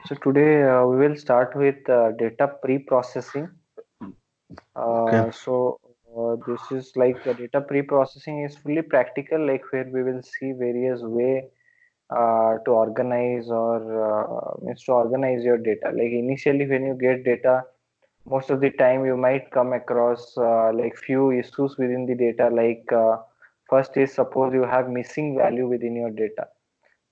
So today we will start with data pre-processing. Okay. This is like data pre-processing is fully practical, like where we will see various way to organize or means to organize your data. Like initially, when you get data, most of the time you might come across like few issues within the data. Like first is suppose you have missing value within your data.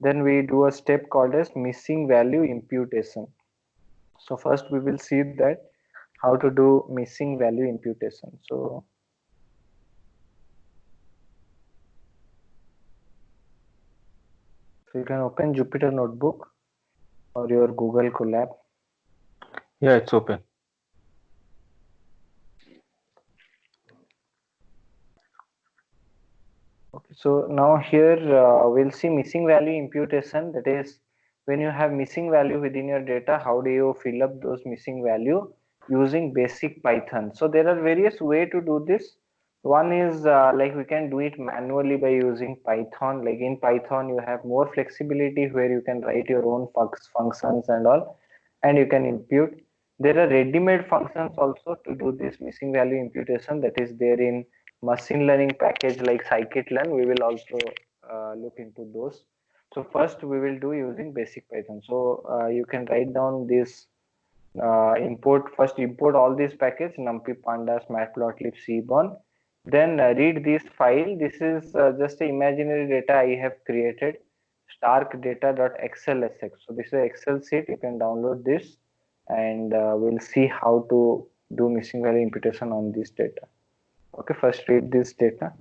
Then we do a step called as missing value imputation. So first we will see that how to do missing value imputation. So you can open Jupyter Notebook or your Google Colab. Yeah, it's open. Okay, so now here we'll see missing value imputation. That is when you have missing value within your data, how do you fill up those missing value using basic Python? So there are various way to do this. One is like we can do it manually by using Python. Like in Python, you have more flexibility where you can write your own functions and all, and you can impute. There are ready-made functions also to do this missing value imputation that is there in machine learning package like scikit-learn. We will also look into those. So first we will do using basic Python. So you can write down this import all these package numpy, pandas, matplotlib, seaborn. Then read this file. This is just a imaginary data I have created, starkdata.xlsx. So this is an Excel sheet. You can download this, and we'll see how to do missing value imputation on this data. Okay, first read this data.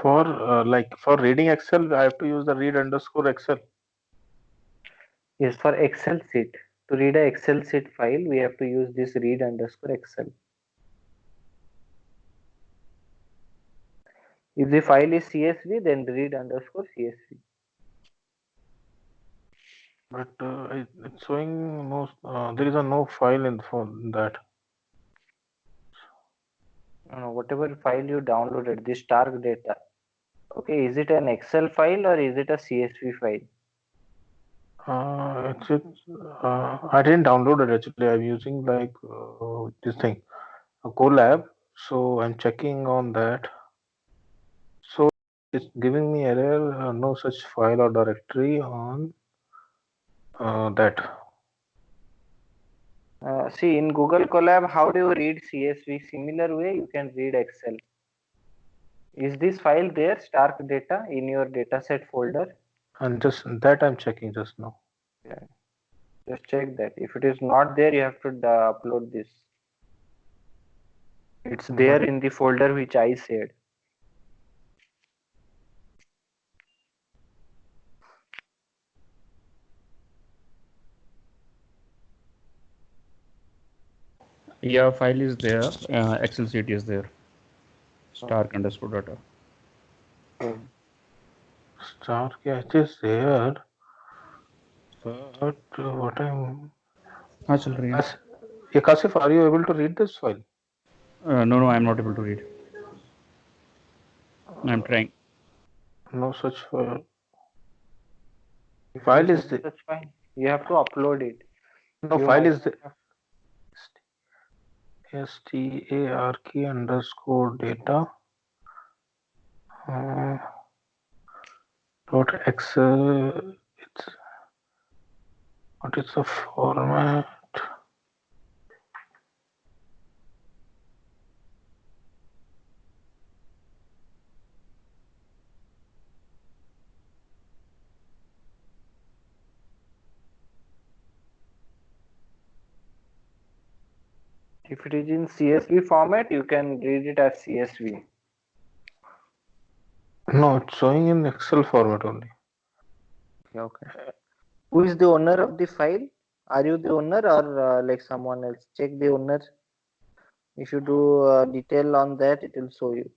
For for reading Excel, I have to use the read underscore Excel. Yes, for Excel sheet. To read a Excel sheet file, we have to use this read underscore Excel. If the file is CSV, then read underscore CSV. But it's showing no. There is a no file in for that. Whatever file you downloaded, this Stark data. Okay, is it an Excel file or is it a CSV file? I didn't download it actually. I'm using this thing, a Colab. So I'm checking on that. So it's giving me error. No such file or directory on that. See, in Google Colab, how do you read CSV? Similar way, you can read Excel. Is this file there, Stark data, in your dataset folder? And just that I'm checking just now. Yeah. Just check that. If it is not there, you have to upload this. It's there in the folder which I said. Yeah, file is there. Excel sheet is there. Stark underscore data. Stark, yeah, it is there. But what I'm हाँ चल रही है. Kasif, are you able to read this file? No, I'm not able to read. I'm trying. No such file. File Yes, is the that's fine. You have to upload it. no You file might is the not have. stark_data dot excel. It's what is the format? If it is in CSV format, you can read it as CSV. No, it's showing in Excel format only. Okay. Who is the owner of the file? Are you the owner or like someone else? Check the owner. If you do detail on that, it will show you.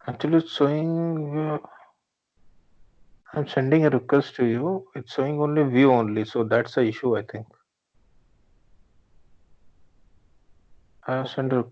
Actually, it's showing. I'm sending a request to you. It's showing only view only, so that's the issue, I think. I have sent a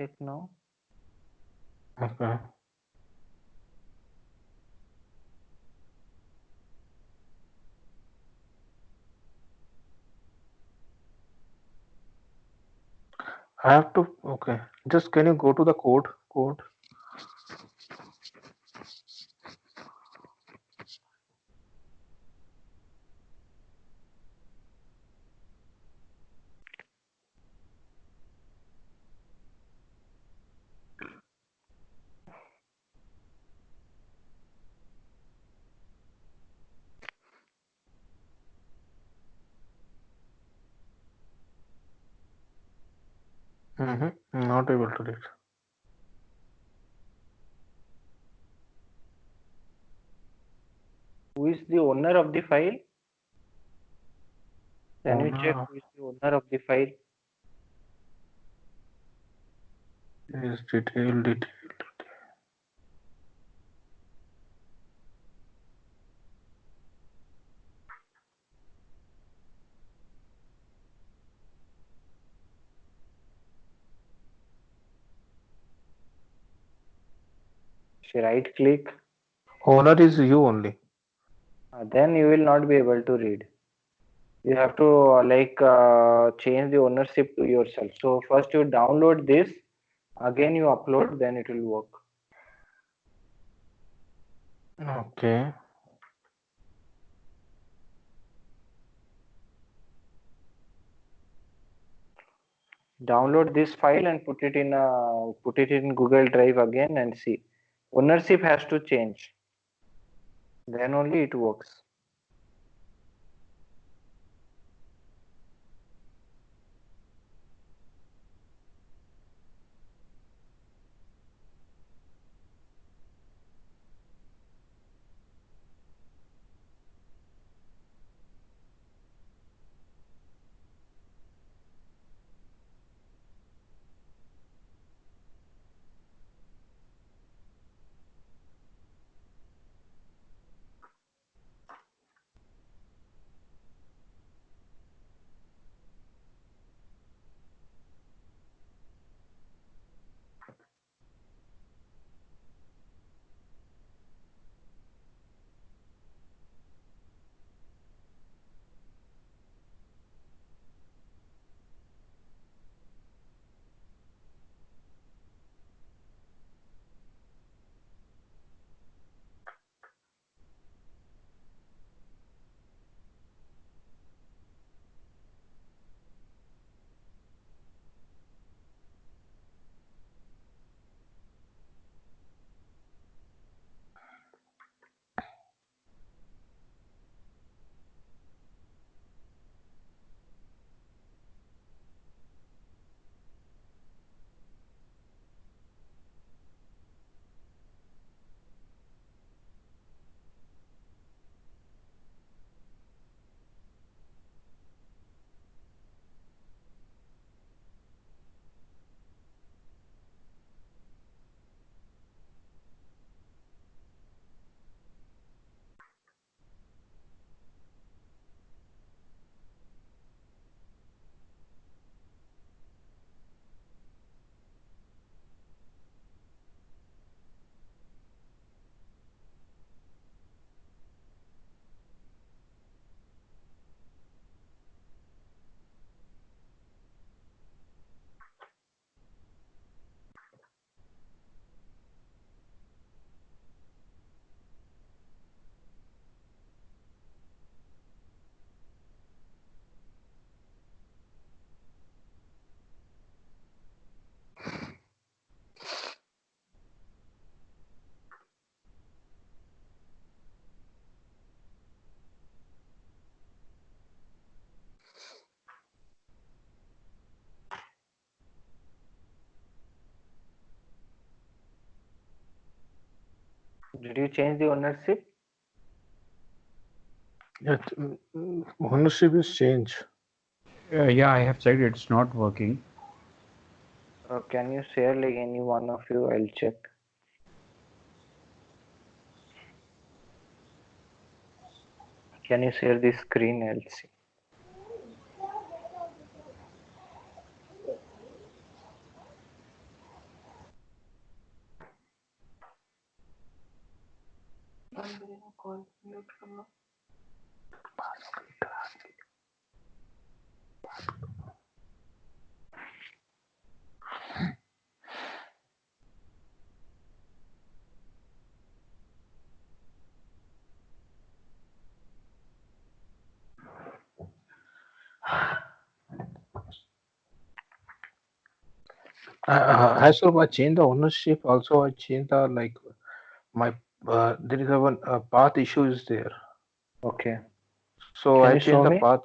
Check now. okay. I have to. Okay. Just can you go to the code? Code. Not able to read. Who is the owner of the file? Can you check Owner who is the owner of the file? is detail. If you right click, Owner is you only. then you will not be able to read. You have to change the ownership to yourself. So first you download this, again you upload, then it will work. Okay. Download this file and put it in Google Drive again and see. Ownership has to change. Then only it works. Did you change the ownership? Yeah, ownership is change. Yeah, I have checked. It's not working. Can you share like any one of you? I'll check. Can you share the screen? I'll see. As well, I changed the ownership. Also, I changed the like my there is a one path issue is there. Okay. So Can I you show changed the me? path.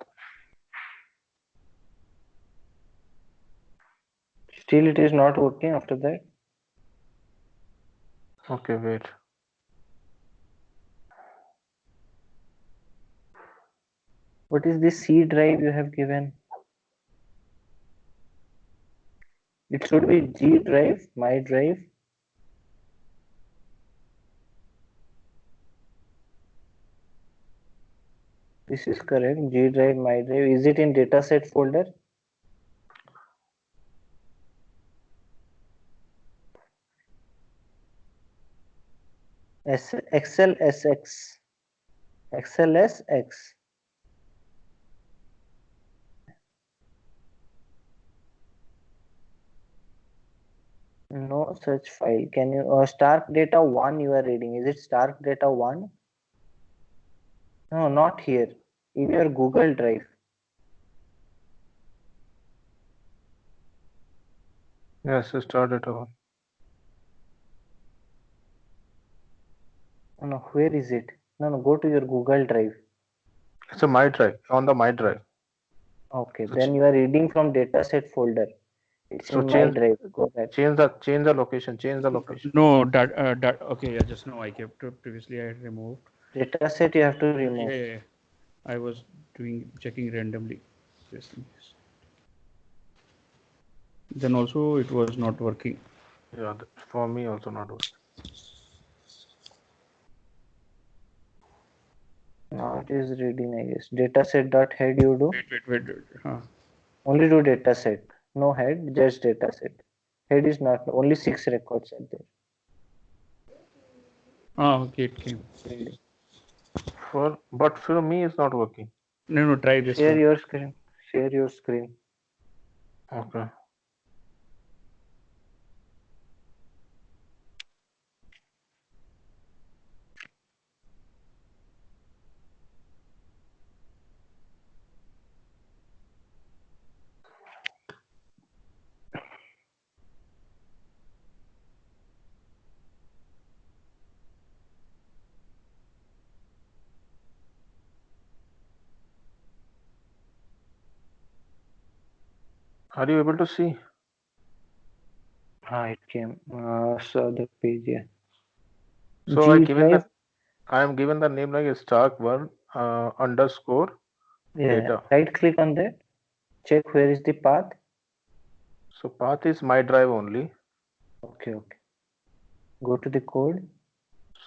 Still, it is not working after that. Okay, wait. What is this C drive you have given? It should be G drive, my drive. This is correct. G drive, my drive. Is it in dataset folder? XLSX. XLSX. No such file. Can you Stark Data 1 you are reading? Is it Stark Data 1? No, not here. In your Google Drive. Yes, I started one. No, where is it? No, go to your Google Drive. It's a my drive on the my drive. Okay, So, then you are reading from dataset folder. It's so in my change drive. Go back. change the location. Change the location. No, that okay. Yeah, just now I kept previously I had removed. Dataset you have to remove. Yeah. I was checking randomly. Yes. Then also it was not working. Yeah, for me also not working. Now it is reading, I guess. Dataset.head you do. Wait. Only do dataset. No head, just dataset. Head is not. Only 6 records are there. Okay, it came. But for me it's not working. No, try this Share one. your screen. Share your screen. Okay. Are you able to see? It came. So the page, yeah. So G drive. I am given the name like Stark1 underscore Yeah. data. Right click on that. Check where is the path. So path is my drive only. Okay. Go to the code.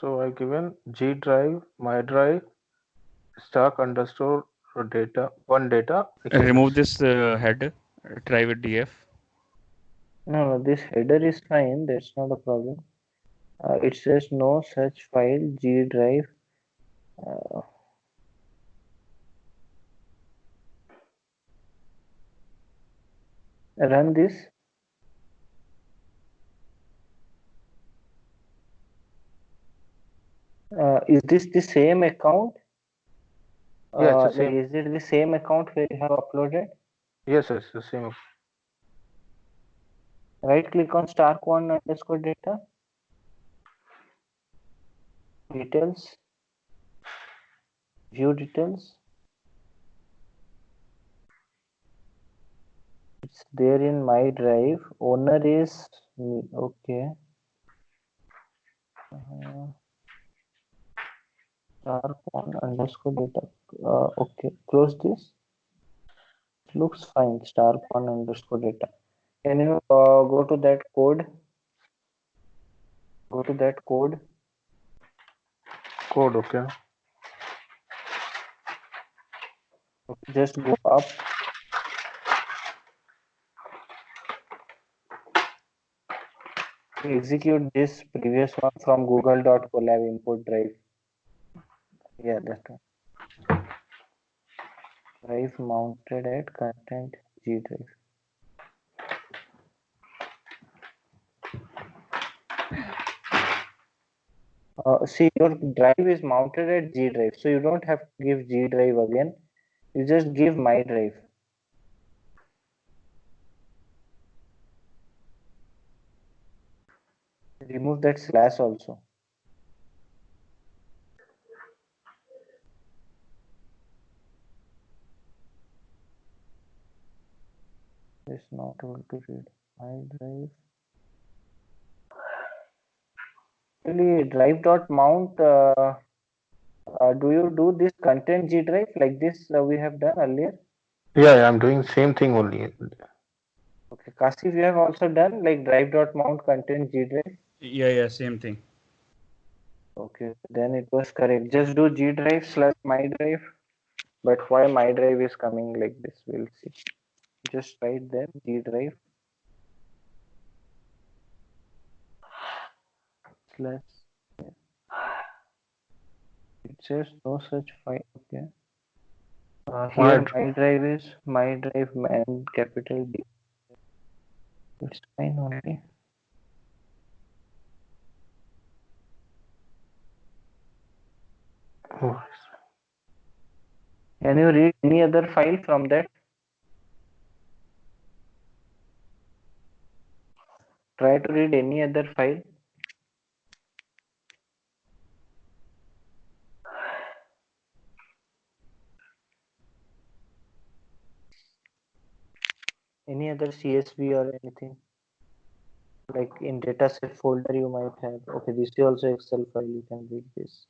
So I given G drive, my drive, Stark underscore data, one data. Remove XLS. this head. Try with df. No, this header is fine. That's not a problem. It says no such file. G drive. Run this. Is this the same account? Yeah, it's the Like, same. is it the same account where you have uploaded? Yes, the same. Right click on Stark1 underscore data. Details. View details. It's there in my drive. Owner is me. Okay. Starcon underscore data. Okay, close this. Looks fine. Starcon underscore data. Can you go to that code? Go to that code. Code, okay. Just go up. Execute this previous one from google.colab input drive. Yeah, that one. Drive mounted at content G drive. See, your drive is mounted at G drive, so you don't have to give G drive again. You just give my drive. Remove that slash also. It's not able to read my drive. Actually, drive.mount. Do you do this content G drive like this we have done earlier? Yeah, I'm doing same thing only. Okay, Kasif, you have also done like drive.mount content G drive. Yeah, same thing. Okay, then it was correct. Just do G drive slash my drive. But why my drive is coming like this, we'll see. Just write there G drive slash. It says no such file. Okay. Here Right. my drive is my drive and capital D. It's fine only. Oh, Can you read any other file from that? Try to read any other file. Any other CSV or anything. Like in dataset folder you might have. Okay, this is also Excel file. You can read this.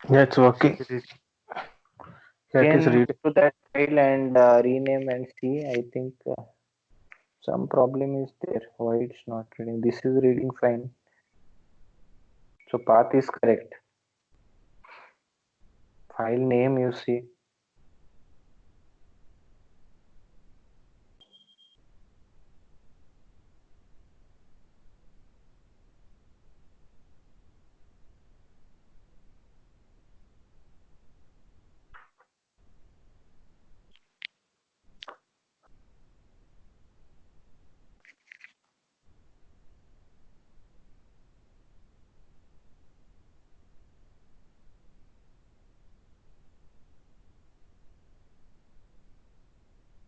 yeah, it's working. Yeah, it is Again, reading. go to that file and rename and see. I think some problem is there. Why it's not reading? This is reading fine. So path is correct. File name you see.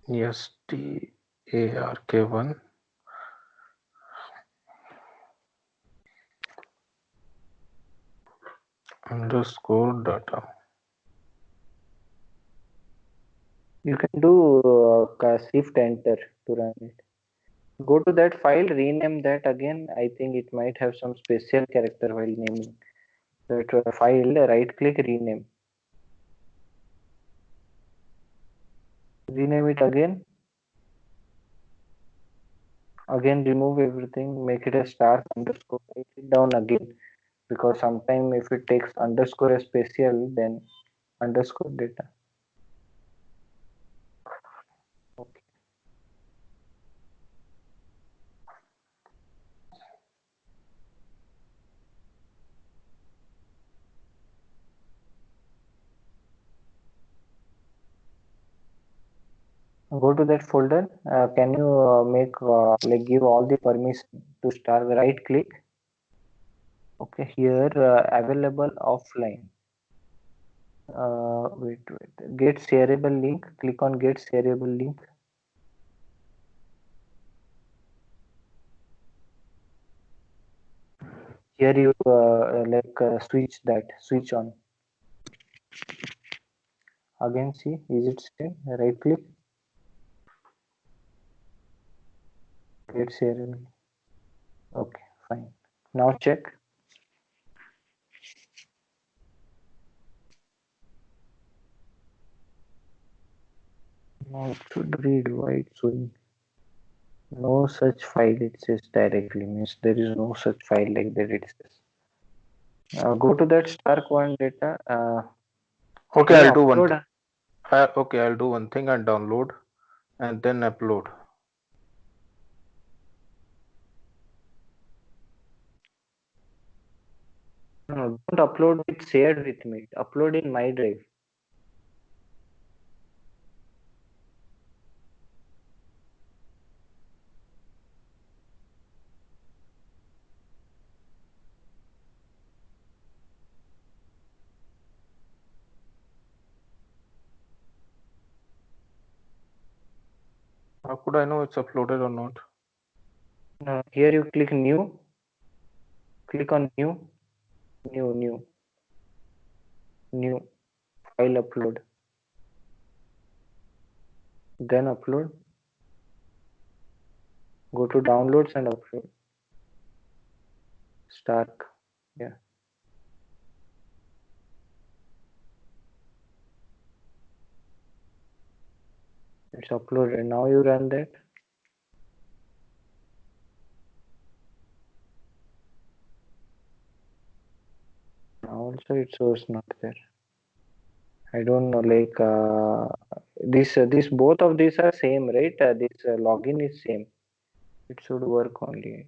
Yes, TARK1 underscore data. You can do shift enter to run it. Go to that file, rename that again. I think it might have some special character while naming that file. Right click, rename. Rename it again. Again, remove everything. Make it a star underscore. Write it down again because sometime if it takes underscore as special, then underscore data. Okay. Go to that folder. Can you make like give all the permission to star? Right click. Okay, here available offline. Wait. Get shareable link. Click on get shareable link. Here you switch on. Again, see, is it same? Right click. Get shareable. Okay, fine. Now check. Now it should read why it's showing. No such file, it says directly, means there is no such file like that it says. Go to that Stark One data. Okay, Here I'll do one upload. thing. Okay, I'll do one thing and download and then upload. No, don't upload it shared with me. Upload in my drive. How could I know it's uploaded or not? Here you click new. Click on new. New file upload. Then upload. Go to downloads and upload. Stark. Yeah. It's uploaded. Now you run that. Now also it shows not there. I don't know, like this both of these are same, right? This login is same. It should work only.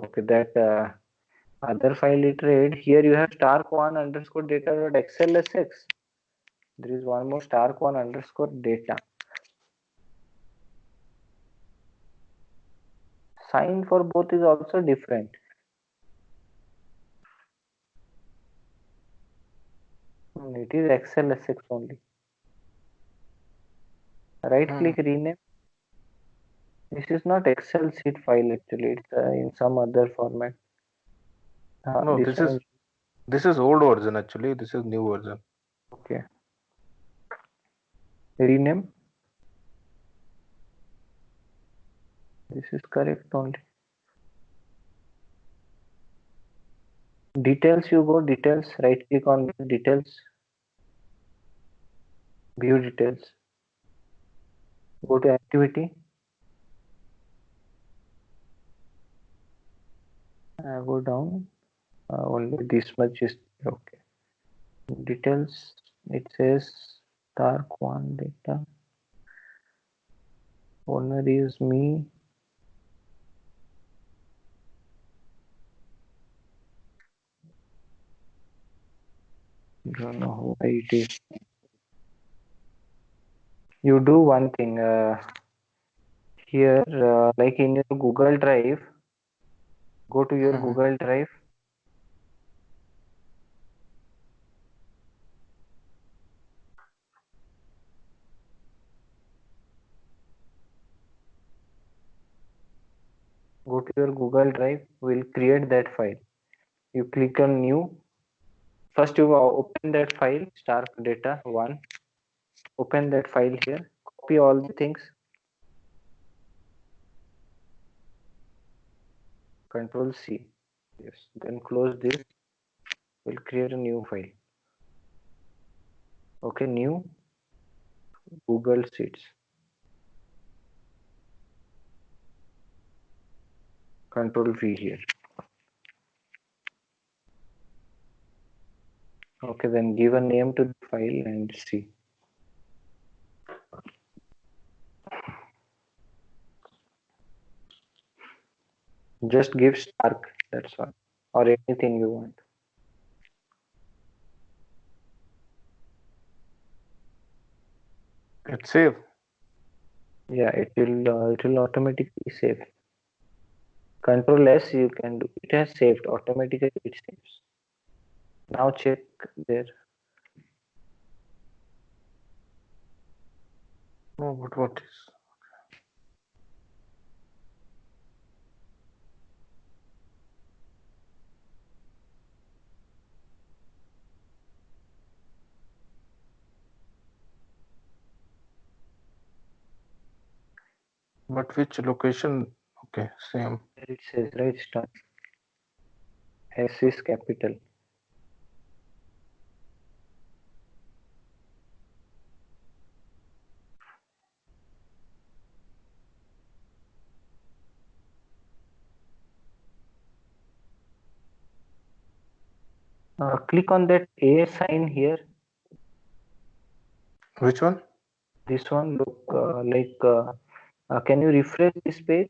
Okay, that other file it read. Here you have stark1 underscore data dot xlsx. There is one more stark1 underscore data. Sign for both is also different. It is xlsx only. Right click rename. This is not Excel sheet file actually. It's in some other format. No, this is old version actually. This is new version. Okay. Rename. This is correct only. Details, you go details, right click on details, view details, go to activity, go down, only this much is okay. Details, it says stark1 data, owner is me. Don't know why it is. You do one thing here, like in your Google Drive, go to your Google Drive. Go to your Google Drive, we'll create that file. You click on new. First you open that file, Stark data 1. Open that file here. Copy all the things. Control C. Yes. Then close this. We'll create a new file. Okay, new Google Sheets. Control V here. Okay, then give a name to the file and see. Just give Stark, that's all. Or anything you want. It's saved. Yeah, it will automatically save. Control S you can do. It has saved automatically. It saves. Now check there. No, but what is? But which location? Okay, same. There it says right start. S is capital. Click on that A sign here. Which one? This one look can you refresh this page?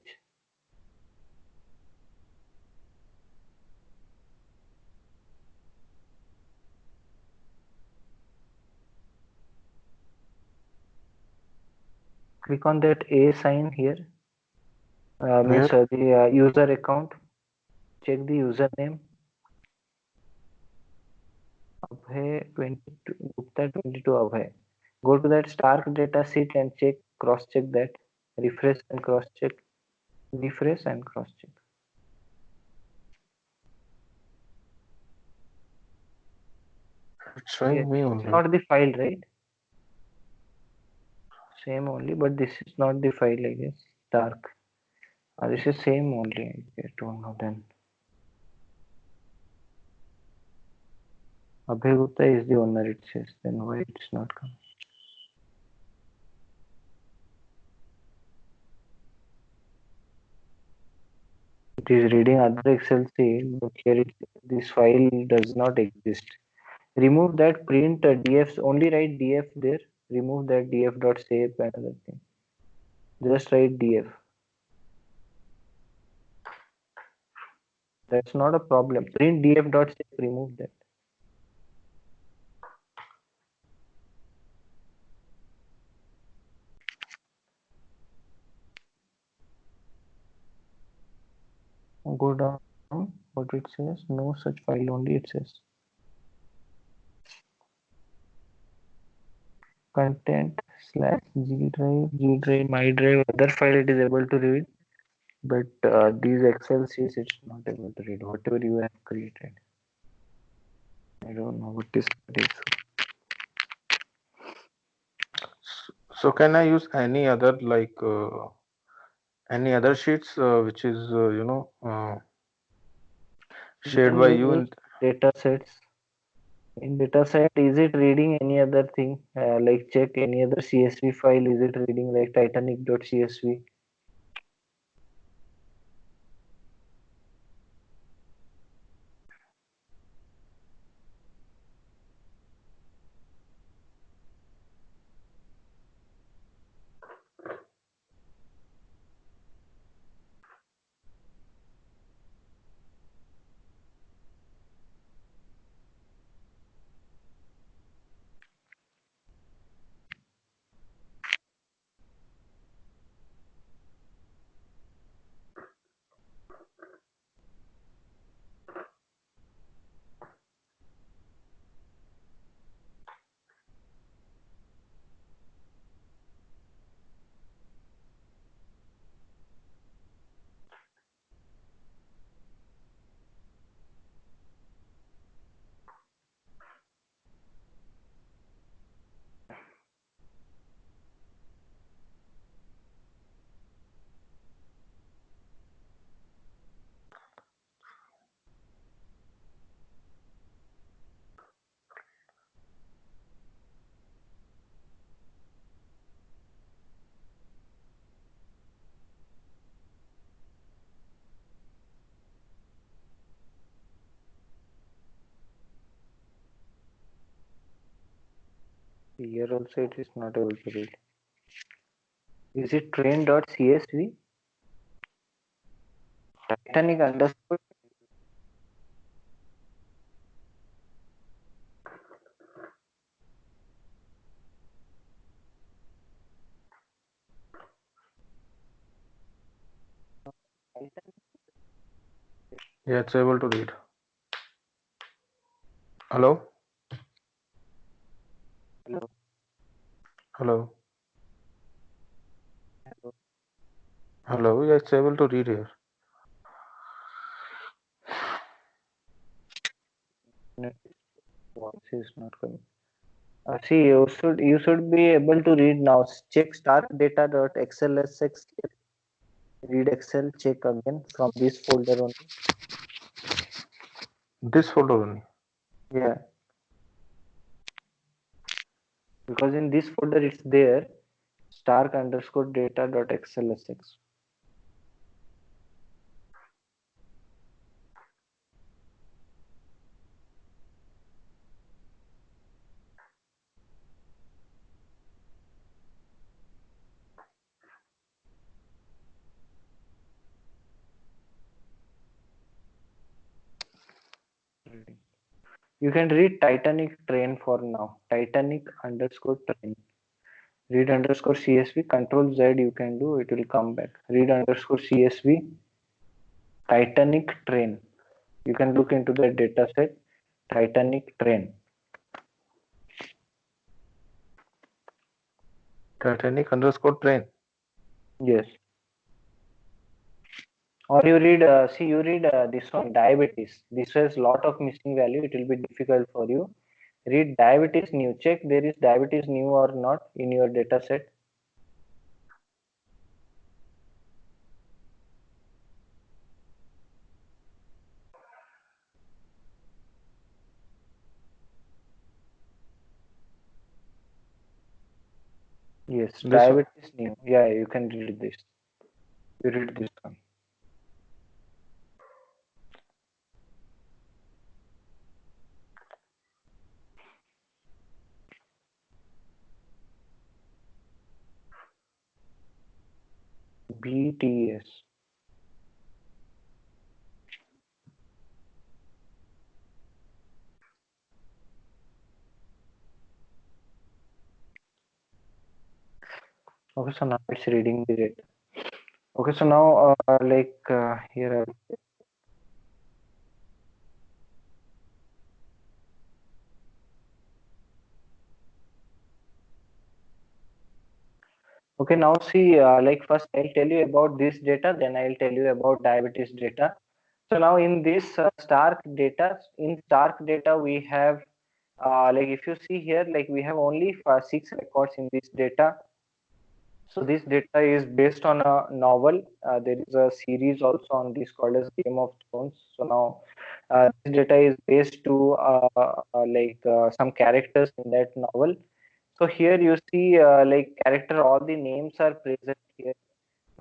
Click on that A sign here. Means Where? the user account. Check the username. Abhay 22 Gupta 22 Abhay. Go to that Stark data sheet and check, cross check that. Refresh and cross check. Refresh and cross check. It's showing me It's only. not the file, right? Same only, but this is not the file, I guess. Stark. This is same only. I don't know then. Abhay Gupta is the owner, it says. Then why it's not coming? It is reading other Excel sheet, but here this file does not exist. Remove that print dfs, only write df there. Remove that df.save and other thing. Just write df. That's not a problem. Print df.save, remove that. Go down. What it says? No such file only it says. Content / G drive, my drive, other file it is able to read. But these Excel sheets it's not able to read. Whatever you have created. I don't know what is this. So can I use any other any other sheets which is shared Then by you you use in data sets. In data set, is it reading any other thing? Like check any other CSV file. Is it reading like Titanic.csv? Here also it is not able to read. Is it train.csv? Titanic underscore. Yeah, it's able to read. Hello? Hello. Hello? Hello. Hello? Yeah, it's able to read here. Voice is not coming. See, you should be able to read now. Check starkdata.xlsx. Read Excel. Check again from this folder only. This folder only. Yeah, because in this folder it's there. Stark_data.xlsx. You can read Titanic train for now. Titanic_train. Read underscore CSV. Control Z you can do. It will come back. Read underscore CSV. Titanic train. You can look into the data set. Titanic train. Titanic_train. Yes. Or you read, you read this one, diabetes. This has lot of missing value. It will be difficult for you. Read diabetes new. Check there is diabetes new or not in your data set. Yes, This one. diabetes new. Yeah, you can read this. You read this one. BTS. Okay, so now it's reading the data. Okay, so now here. Okay, now see, first I'll tell you about this data, then I'll tell you about diabetes data. So now in this Stark data, we have, if you see here, we have only 6 records in this data. So this data is based on a novel. There is a series also on this called as Game of Thrones. So now this data is based to some characters in that novel. So here you see character, all the names are present here.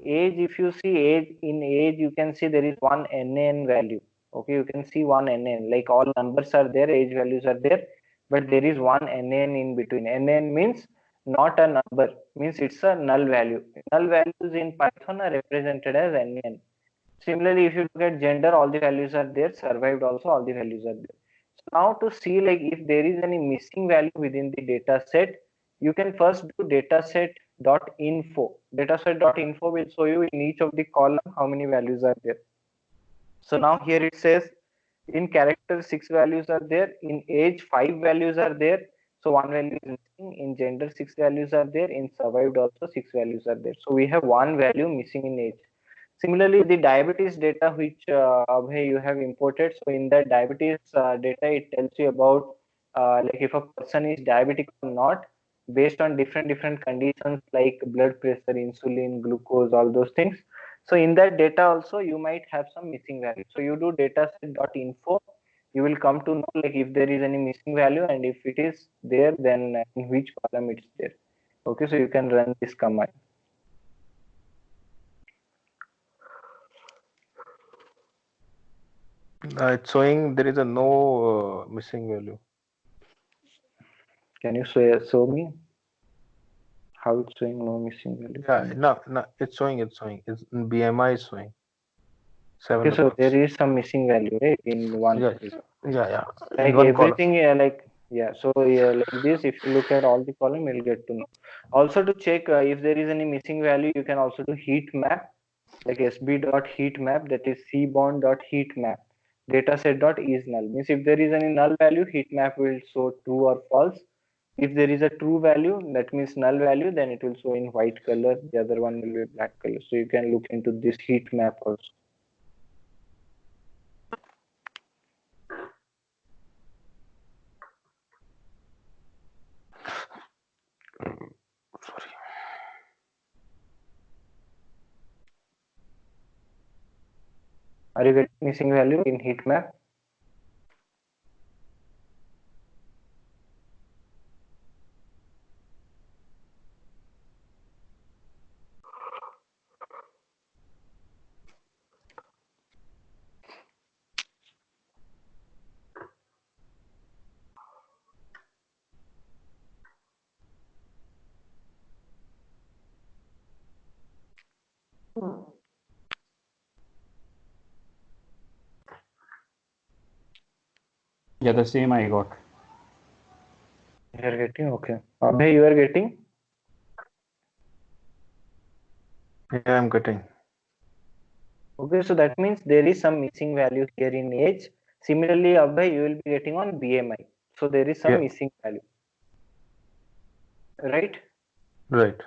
Age, if you see age, you can see there is one NaN value. Okay, you can see one NaN, like all numbers are there, age values are there, but there is one NaN in between. NaN means not a number, means it's a null value. Null values in Python are represented as NaN. Similarly, if you look at gender, all the values are there, survived also, all the values are there. So now to see if there is any missing value within the data set, you can first do dataset.info. Dataset.info will show you in each of the column how many values are there. So now here it says in character 6 values are there, in age 5 values are there. So one value is missing. In gender 6 values are there, in survived also 6 values are there. So we have one value missing in age. Similarly, the diabetes data which Abhay you have imported. So in that diabetes data, it tells you about if a person is diabetic or not, based on different conditions like blood pressure, insulin, glucose, all those things. So in that data also you might have some missing value. So you do dataset.info. You will come to know if there is any missing value, and if it is there, then in which column it's there. Okay, so you can run this command. It's showing there is a no missing value. Can you show me how it's showing no missing value? Yeah, no, it's showing. It's BMI is showing 7 Okay, so records. there is some missing value, right, in one Yeah, cell. yeah. Like In one column. everything, yeah. So like this, if you look at all the column, you'll get to know. Also to check if there is any missing value, you can also do heat map. like sb.heatmap, that is cbond.heatmap dataset.isNull. Means if there is any null value, heat map will show true or false. If there is a true value, that means null value, then it will show in white color. The other one will be black color. So you can look into this heat map also. Sorry. Are you getting missing value in heat map? Yeah, the same I got. You are getting, okay. Abhay, you are getting? Yeah, I'm getting. Okay, so that means there is some missing value here in age. Similarly, Abhay, you will be getting on BMI. So there is some Yeah. missing value, right? Right.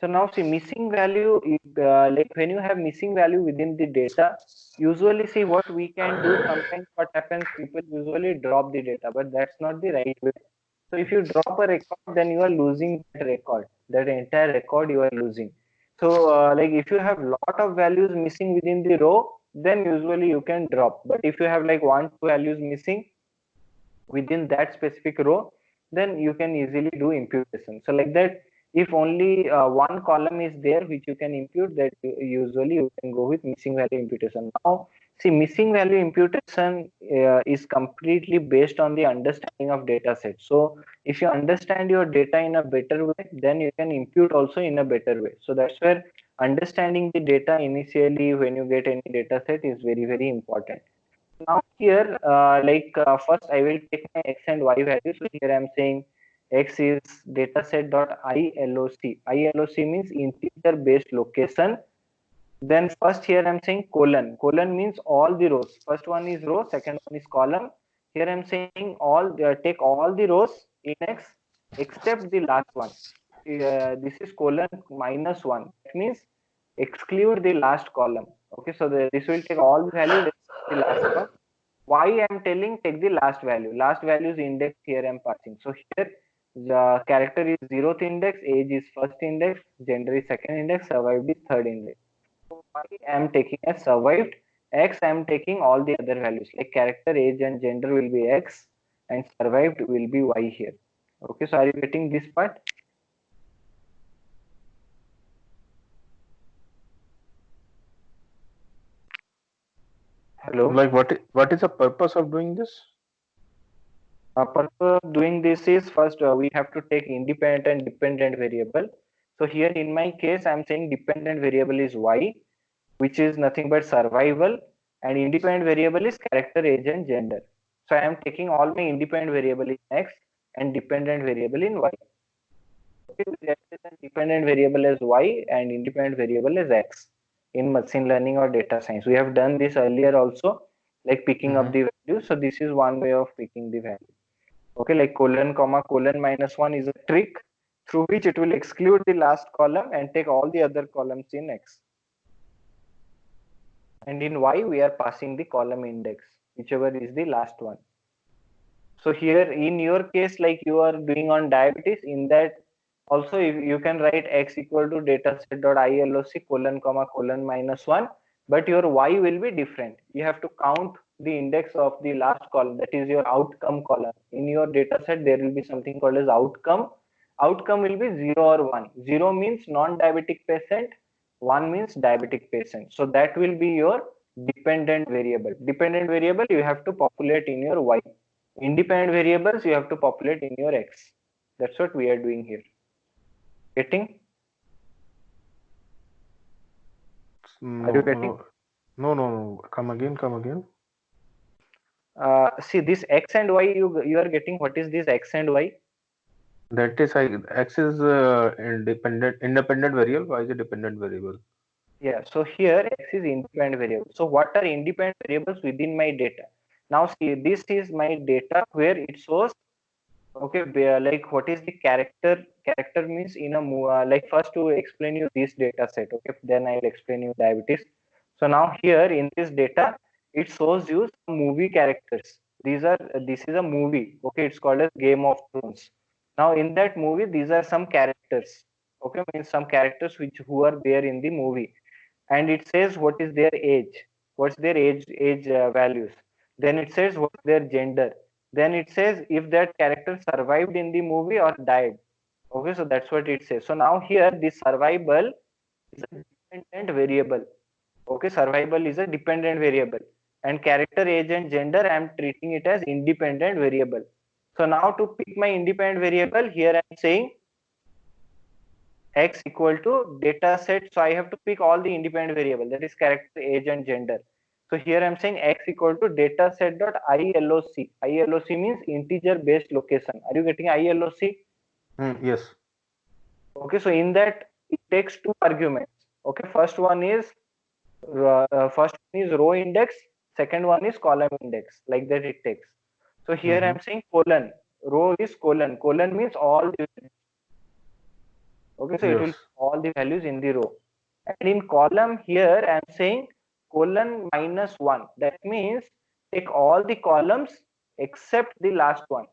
So now see, missing value, like when you have missing value within the data, usually see what we can do. Sometimes what happens, people usually drop the data, but that's not the right way. So if you drop a record, then you are losing that record. That entire record you are losing. So like if you have lot of values missing within the row, then usually you can drop. But if you have like one, two values missing within that specific row, then you can easily do imputation. So like that, if only one column is there which you can impute, that usually you can go with missing value imputation. Now see, missing value imputation is completely based on the understanding of data set. So if you understand your data in a better way, then you can impute also in a better way. So that's where understanding the data initially when you get any data set is very, very important. Now here, first I will take my x and y values. So here I am saying x is dataset dot ILOC. ILOC means integer based location. Then first here I'm saying colon. Colon means all the rows. First one is row, second one is column. Here I'm saying all take all the rows in x except the last one. This is colon minus one. That means exclude the last column. Okay, so this will take all the values except the last one. Why I am telling take the last value. Last value is index here I am passing. So here the character is 0th index, age is first index, gender is second index, survived is third index. So why I am taking as survived x, I am taking all the other values like character, age and gender will be x and survived will be y here. Okay, so are you getting this part? Hello. Like what is the purpose of doing this? Purpose of doing this is first we have to take independent and dependent variable. So here in my case, I'm saying dependent variable is y, which is nothing but survival, and independent variable is character, age, and gender. So I am taking all my independent variable in x and dependent variable in y. Okay, we represent dependent variable as y and independent variable as x in machine learning or data science. We have done this earlier also, like picking up the value. So this is one way of picking the value. Okay, like colon comma colon minus one is a trick through which it will exclude the last column and take all the other columns in x. And in y, we are passing the column index, whichever is the last one. So here in your case, like you are doing on diabetes, in that also if you can write x equal to dataset.ILOC colon comma colon minus one, but your y will be different. You have to count the index of the last column, that is your outcome column. In your dataset, there will be something called as outcome. Outcome will be 0 or 1. 0 means non-diabetic patient, 1 means diabetic patient. So that will be your dependent variable. Dependent variable you have to populate in your y. Independent variables you have to populate in your x. That's what we are doing here. Getting? Are you getting? No. Come again. See this x and y you are getting. What is this x and y? That is, x is independent variable. Y is a dependent variable. Yeah, so here x is independent variable. So what are independent variables within my data? Now see, this is my data where it shows, okay, like what is the character? Character means in a like first to explain you this data set, okay, then I'll explain you diabetes. So now here in this data, it shows you some movie characters. This is a movie, okay, it's called as Game of Thrones. Now in that movie, these are some characters, okay, means some characters who are there in the movie, and it says what is their age, what's their age values, then it says what's their gender, then it says if that character survived in the movie or died. Okay, so that's what it says. So now here this survival is a dependent variable. Okay, survival is a dependent variable, and character age and gender I am treating it as independent variable. So now to pick my independent variable, here I am saying x equal to data set. So I have to pick all the independent variable, that is character age and gender. So here I'm saying x equal to data set dot iloc. Iloc means integer based location. Are you getting iloc? Yes. Okay, so in that it takes two arguments. Okay, first one is row index, second one is column index, like that it takes. So here I'm saying colon, row is colon, colon means all the, okay, so it will Yes. all the values in the row. And in column here I am saying colon minus 1. That means take all the columns except the last one.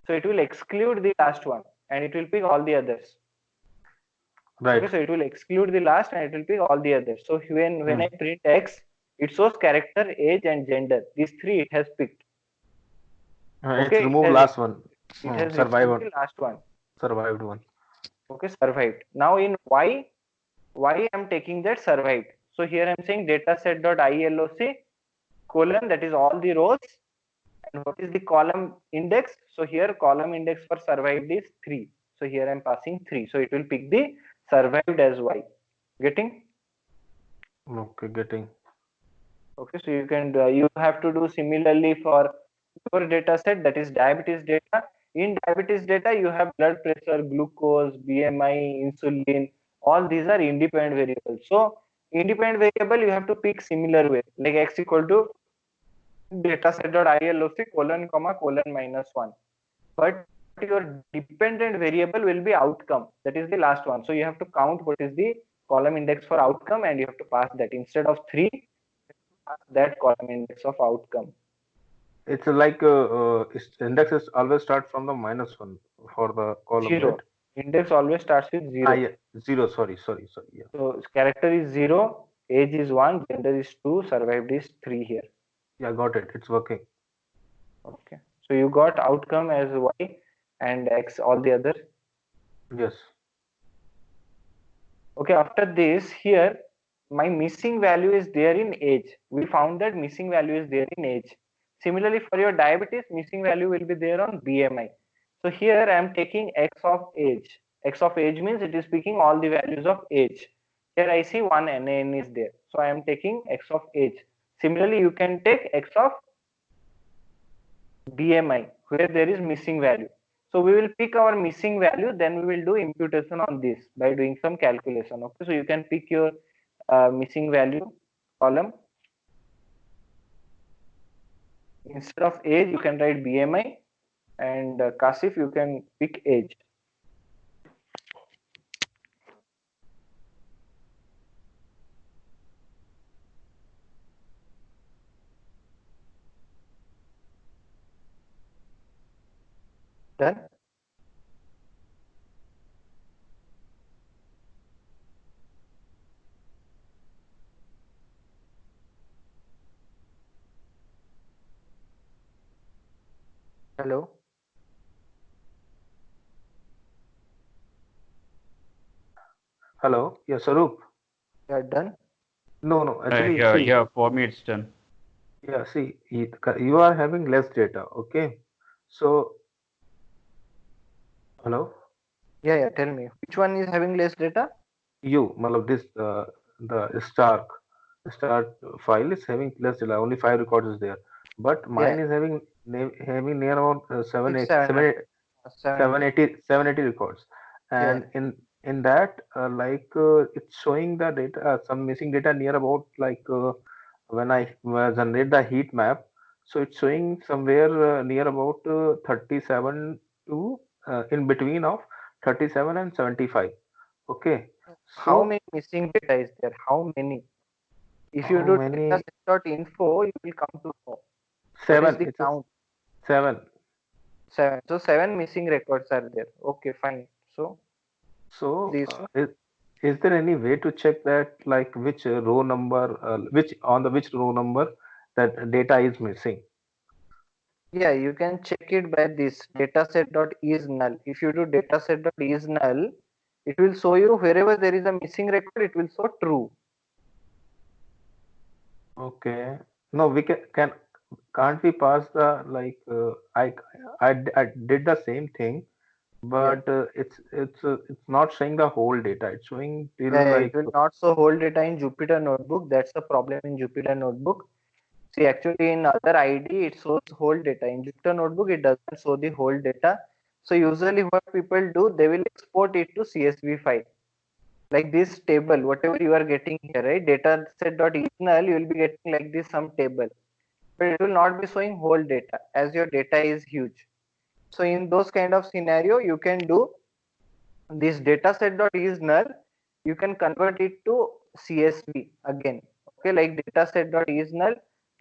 So it will exclude the last one and it will pick all the others. Right. Okay, so it will exclude the last and it will pick all the others. So when I print x, it shows character, age, and gender. These three it has picked. It's remove last one. It has Survived removed the last one. Survived one. Okay, survived. Now in y, why I'm taking that survived. So here I'm saying dataset.iloc colon, that is all the rows, and what is the column index? So here column index for survived is 3. So here I'm passing 3. So it will pick the survived as y. Getting? Okay, getting. Okay, so you can you have to do similarly for your data set, that is diabetes data. In diabetes data, you have blood pressure, glucose, BMI, insulin. All these are independent variables. So independent variable you have to pick similar way, like x equal to dataset.iloc colon comma colon minus 1. But your dependent variable will be outcome. That is the last one. So you have to count what is the column index for outcome and you have to pass that. Instead of 3, pass that column index of outcome. It's like indexes always start from the minus one for the column. 0. Right? Index always starts with 0. Yeah. 0. Sorry. Yeah. So character is 0, age is 1, gender is 2, survived is 3 here. Yeah, got it. It's working. Okay. So you got outcome as y and x, all the other. Yes. Okay, after this, here my missing value is there in age. We found that missing value is there in age. Similarly, for your diabetes, missing value will be there on BMI. So here I am taking x of age. X of age means it is picking all the values of age. Here I see one NaN is there. So I am taking x of age. Similarly, you can take x of BMI where there is missing value. So we will pick our missing value, then we will do imputation on this by doing some calculation. Okay, so you can pick your missing value column. Instead of age, you can write BMI, and Kasif, you can pick age. Done? Hello? Hello. Yeah, Sarup. You are done? No. Actually, see. Yeah, for me it's done. Yeah, see, you are having less data. Okay. So, hello. Yeah. Tell me, which one is having less data? Matlab this the start file is having less data. Only 5 records is there, but mine is having having near about It's 700. 780 records, and Yeah. in in that it's showing the data, some missing data near about when I generate the heat map, so it's showing somewhere near about 37 to in between of 37 and 75. Okay, How so many missing data is there? How many? If you how do many? dataset.info, you will come to know what is Seven. the It's a count. seven. Seven. So seven missing records are there. Okay, fine. So So, this one. is there any way to check that, like which row number, which on the which row number that data is missing? Yeah, you can check it by this dataset.isNull. If you do dataset.isNull, it will show you wherever there is a missing record, it will show true. Okay. No, we can't we pass the I did the same thing, Yeah. but it's not showing the whole data. It's showing Yeah, till yeah, it will not show whole data in Jupyter Notebook. That's the problem in Jupyter Notebook. See, actually in other ID, it shows whole data. In Jupyter Notebook, it doesn't show the whole data. So usually what people do, they will export it to CSV file. Like this table, whatever you are getting here, right? Dataset.isNull, you will be getting like this some table. But it will not be showing whole data as your data is huge. So in those kind of scenario, you can do this dataset.isNull, you can convert it to CSV again. Okay, like dataset.isNull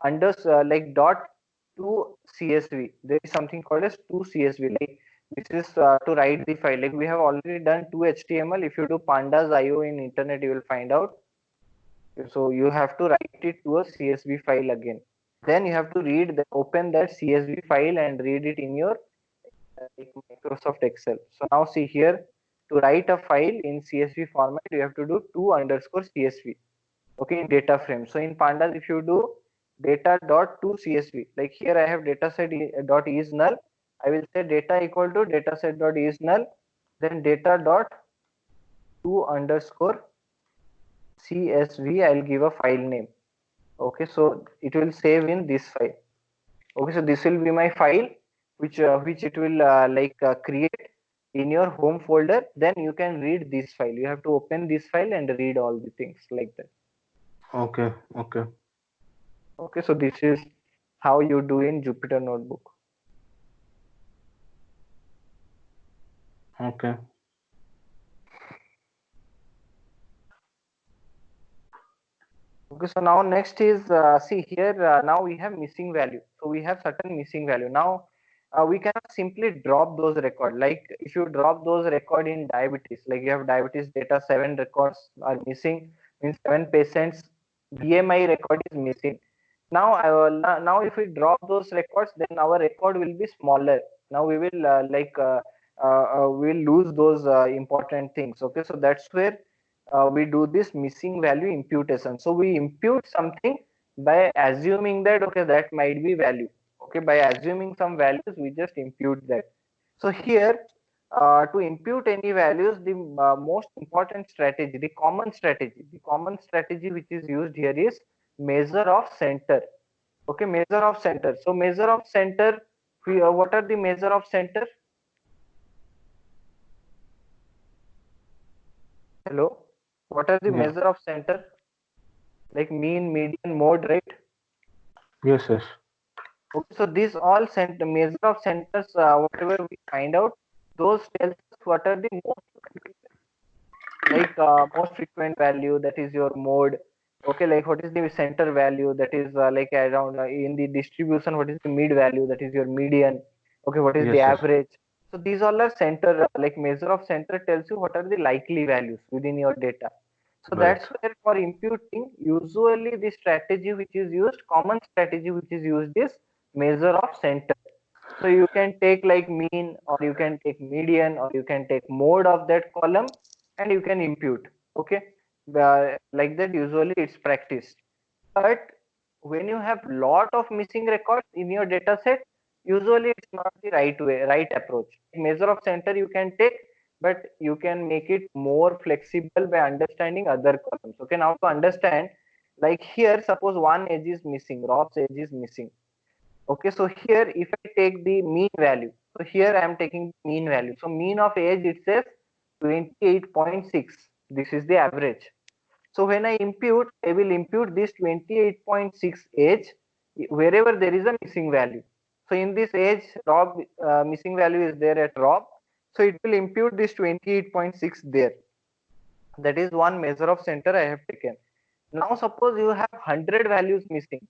under like dot to CSV. There is something called as to CSV. Like this is to write the file. Like we have already done to HTML. If you do pandas IO in internet, you will find out. So you have to write it to a CSV file again. Then you have to open that CSV file and read it in your like Microsoft Excel. So now see here, to write a file in CSV format, you have to do to_CSV. Okay, in data frame. So in pandas, if you do data.to_CSV, like here I have dataset.isNull, I will say data equal to dataset.isNull, then data.to_CSV, I'll give a file name. Okay, so it will save in this file. Okay, so this will be my file, which it will create in your home folder. Then you can read this file. You have to open this file and read all the things like that. okay, okay, Okay, so this is how you do in Jupyter Notebook. okay, Okay, so now next is see here, now we have missing value. So we have certain missing value. Now we cannot simply drop those record. Like if you drop those record in diabetes, like you have diabetes data, 7 records are missing, means 7 patients BMI record is missing. Now now if we drop those records, then our record will be smaller. Now we will we will lose those important things. Okay, so that's where we do this missing value imputation. So we impute something by assuming that okay, that might be value. Okay, by assuming some values, we just impute that. So here, to impute any values, the most important strategy, the common strategy which is used here is measure of center. Okay, measure of center. So measure of center, what are the measure of center? Hello, what are the yeah, measure of center? Like mean, median, mode, right? yes, yes, Okay, so these all measure of centers, whatever we find out, those tells us what are the most frequent value, that is your mode. Okay, like what is the center value, that is like around in the distribution, what is the mid value, that is your median. Okay, what is the yes, yes, average. So these all are center, like measure of center tells you what are the likely values within your data. So right, that's where for imputing, usually the strategy which is used, common strategy which is used is measure of center. So you can take like mean, or you can take median, or you can take mode of that column, and you can impute. Okay, like that usually it's practiced. But when you have lot of missing records in your data set, usually it's not the right approach. Measure of center you can take, but you can make it more flexible by understanding other columns. Okay, now to understand, like here, suppose one edge is missing, Rob's edge is missing. Okay, so here if I take the mean value, so here I am taking mean value. So mean of age, it says 28.6. This is the average. So when I impute, I will impute this 28.6 age wherever there is a missing value. So in this age, Rob missing value is there at Rob. So it will impute this 28.6 there. That is one measure of center I have taken. Now suppose you have 100 values missing.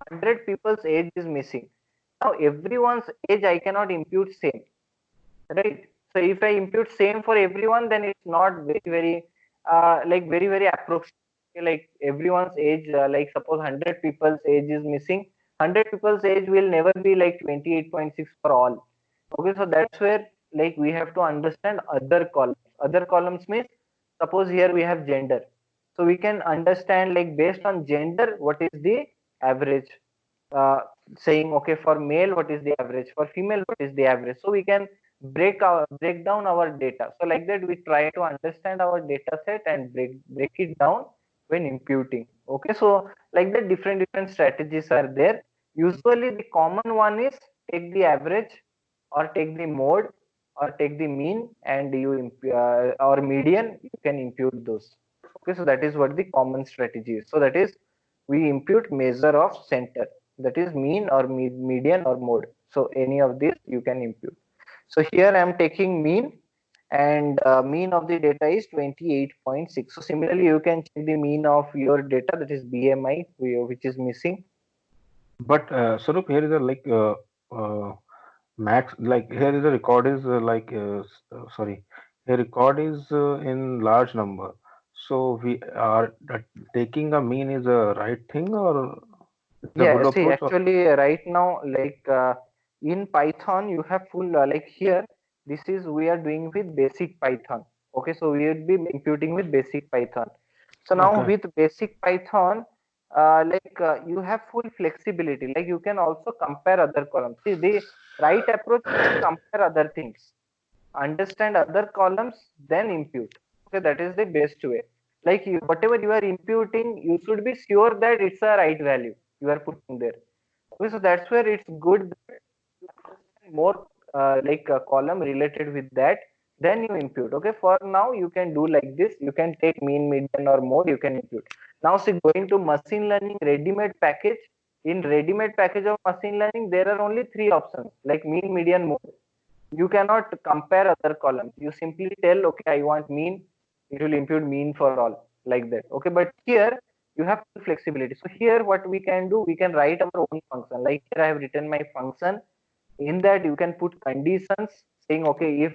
100 people's age is missing. Now everyone's age I cannot impute same, right? So if I impute same for everyone, then it's not very like very approximate. Like everyone's age, like suppose 100 people's age is missing. 100 people's age will never be like 28.6 for all. Okay, so that's where like we have to understand other columns. Other columns means suppose here we have gender. So we can understand like based on gender what is the average. Uh, Saying okay, for male what is the average, for female what is the average. So we can break down our data. So like that we try to understand our data set and break it down when imputing. Okay, so like that different strategies are there. Usually the common one is take the average or take the mode or take the mean and you or median, you can impute those. Okay, so that is what the common strategy is. So that is we impute measure of center, that is mean or median or mode. So any of these you can impute. So here I am taking mean and mean of the data is 28.6. So similarly you can check the mean of your data, that is BMI, which is missing. But Sarup, here is a max, like here is a record is sorry, a record is in large number. So we are taking a mean is a right thing, or it's a Yeah, good see, approach, or actually, right now, like in Python, you have full like here. This is we are doing with basic Python. Okay, so we will be imputing with basic Python. So now okay, with basic Python, you have full flexibility. Like you can also compare other columns. See, the right approach is to compare other things, understand other columns, then impute. Okay, that is the best way. Like you, whatever you are imputing, you should be sure that it's a right value you are putting there. Okay, so that's where it's good that you understand more like a column related with that, then you impute. Okay, for now you can do like this. You can take mean, median, or mode. You can impute. Now, see, going to machine learning ready-made package. In ready-made package of machine learning, there are only three options like mean, median, mode. You cannot compare other columns. You simply tell, okay, I want mean, it will impute mean for all, like that. Okay, but here you have flexibility. So here what we can do, we can write our own function. Like here I have written my function. In that you can put conditions saying, okay, if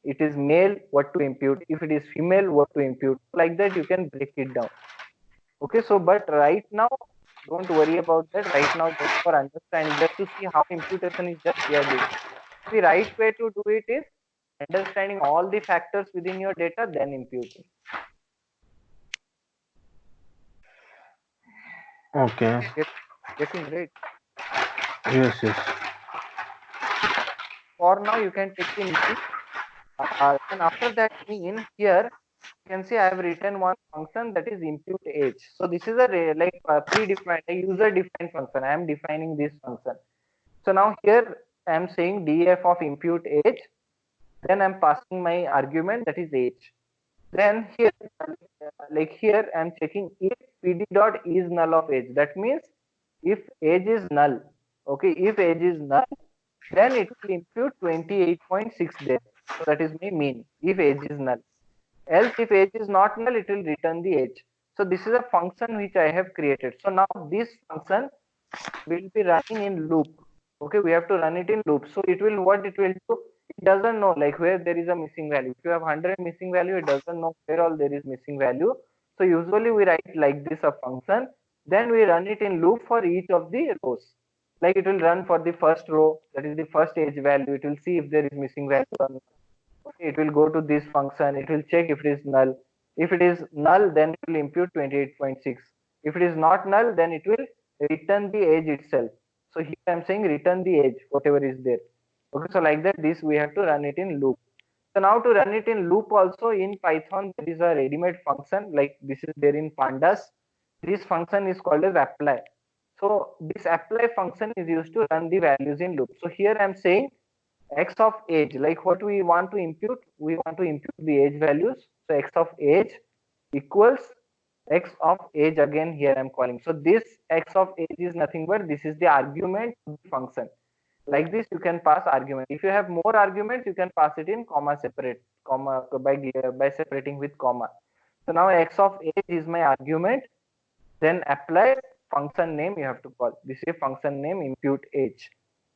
it is male, what to impute, if it is female, what to impute. Like that you can break it down. Okay, so but right now don't worry about that. Right now, just for understanding, just to see how imputation is just we are doing. The right way to do it is understanding all the factors within your data, then imputing. okay, Getting great. yes, yes, For now, you can take the mean. And after that mean, here you can see I have written one function, that is impute age. So this is a predefined, a user defined function. I am defining this function. So now here I am saying df of impute age. Then I am passing my argument, that is age. Then here, like here, I am checking if pd dot is null of age. That means if age is null, okay, if age is null, then it will impute 28.6 there. So that is my mean, if age is null. Else, if age is not null, it will return the age. So this is a function which I have created. So now this function will be running in loop. Okay, we have to run it in loop. So it will, what it will do, it doesn't know like where there is a missing value. If you have 100 missing value, it doesn't know where all there is missing value. So usually we write like this a function, then we run it in loop for each of the rows. Like it will run for the first row, that is the first age value. It will see if there is missing value or not. Okay, it will go to this function, it will check if it is null. If it is null, then it will impute 28.6. If it is not null, then it will return the age itself. So here I am saying return the age, whatever is there. Okay, so like that, this we have to run it in loop. So now to run it in loop also in Python, there is a ready-made function, like this is there in pandas. This function is called as apply. So this apply function is used to run the values in loop. So here I am saying x of age, like what we want to impute, we want to impute the age values. So x of age equals x of age, again here I'm calling. So this x of age is nothing but this is the argument to the function. Like this you can pass argument. If you have more arguments, you can pass it in comma separate, comma by separating with comma. So now x of age is my argument, then apply function name you have to call. This is function name impute age.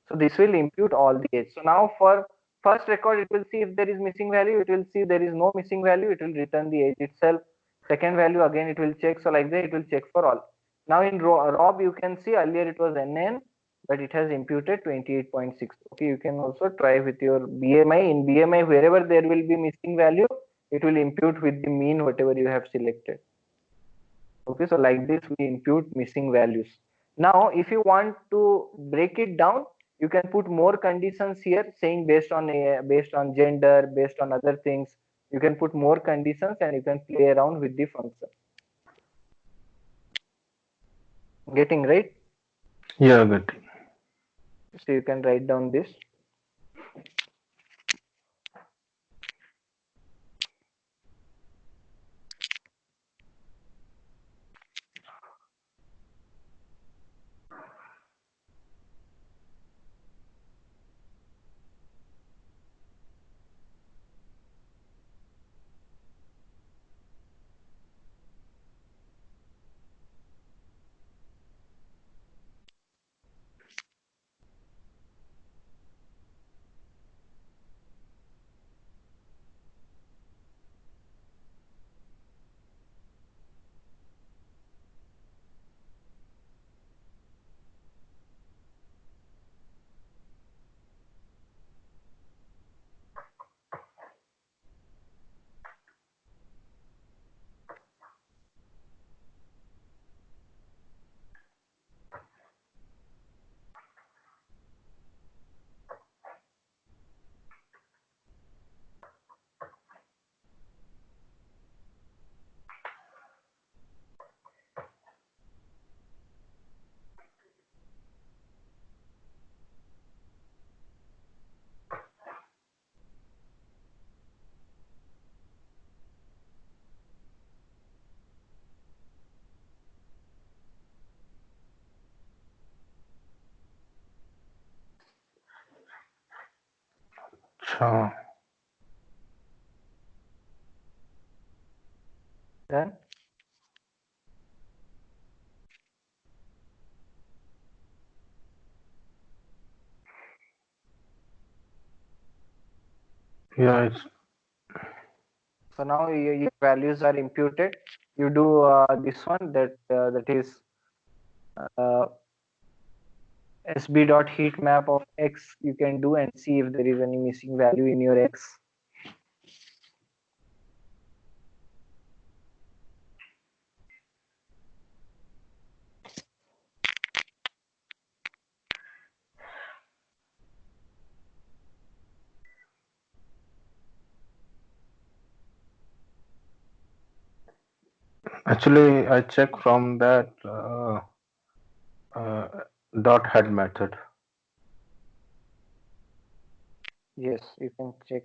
So this will impute all the age. So now for first record, it will see if there is missing value, it will see there is no missing value, it will return the age itself. Second value, again it will check. So like that it will check for all. Now in Rob you can see earlier it was NN, but it has imputed 28.6. Okay, you can also try with your BMI. In BMI, wherever there will be missing value, it will impute with the mean whatever you have selected. Okay, so like this we impute missing values. Now if you want to break it down, you can put more conditions here, saying based on gender, based on other things. You can put more conditions and you can play around with the function. Getting right? Yeah, getting. So you can write down this. Sure. Done. Yeah, it's So now your values are imputed. You do this one, that is SB dot heat map of X. You can do and see if there is any missing value in your X. actually I check from that dot head method. Yes, you can check.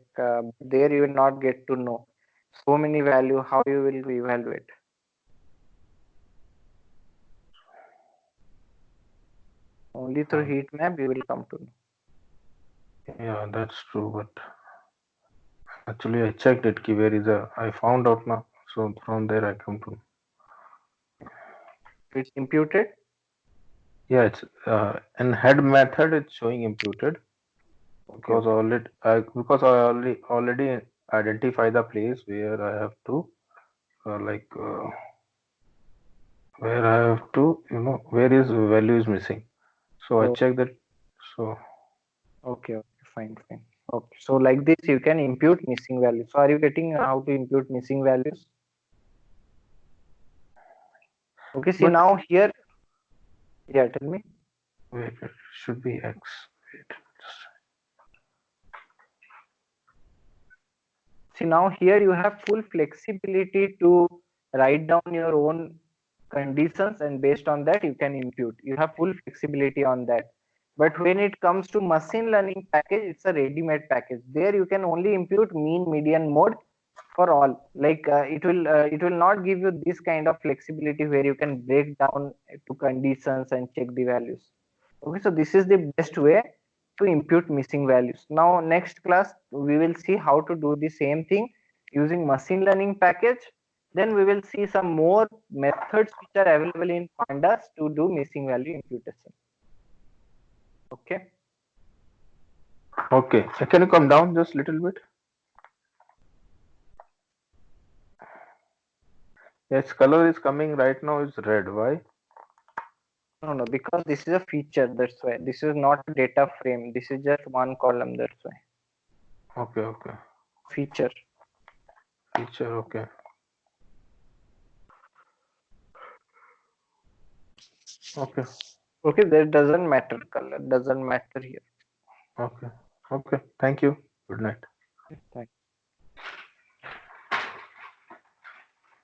There you will not get to know so many value how you will evaluate. Only through heat map you will come to know. Yeah, that's true. But actually, I checked it. Ki where is a? I found out now. So from there, I come to. It's imputed. Yeah, it's in head method. It's showing imputed because Okay. I already identify the place where I have to where I have to where is value is missing. So I Oh, check that. So okay, fine. Okay, so like this you can impute missing values. So are you getting how to impute missing values? Okay, see but now here, yeah, tell me. wait, it should be X. Wait, just See now here you have full flexibility to write down your own conditions, and based on that you can impute. You have full flexibility on that. But when it comes to machine learning package, it's a ready-made package. There you can only impute mean, median, mode for all. Like it will not give you this kind of flexibility where you can break down to conditions and check the values. Okay, so this is the best way to impute missing values. Now next class we will see how to do the same thing using machine learning package. Then we will see some more methods which are available in pandas to do missing value imputation. Okay. Okay. So can you come down just a little bit? Yes, color is coming right now is red. Why? No, because this is a feature, that's why. This is not a data frame. This is just one column, that's why. Okay, okay. Feature. Feature, okay. Okay, Okay, that doesn't matter. Color doesn't matter here. okay, okay. Thank you. Good night. Thank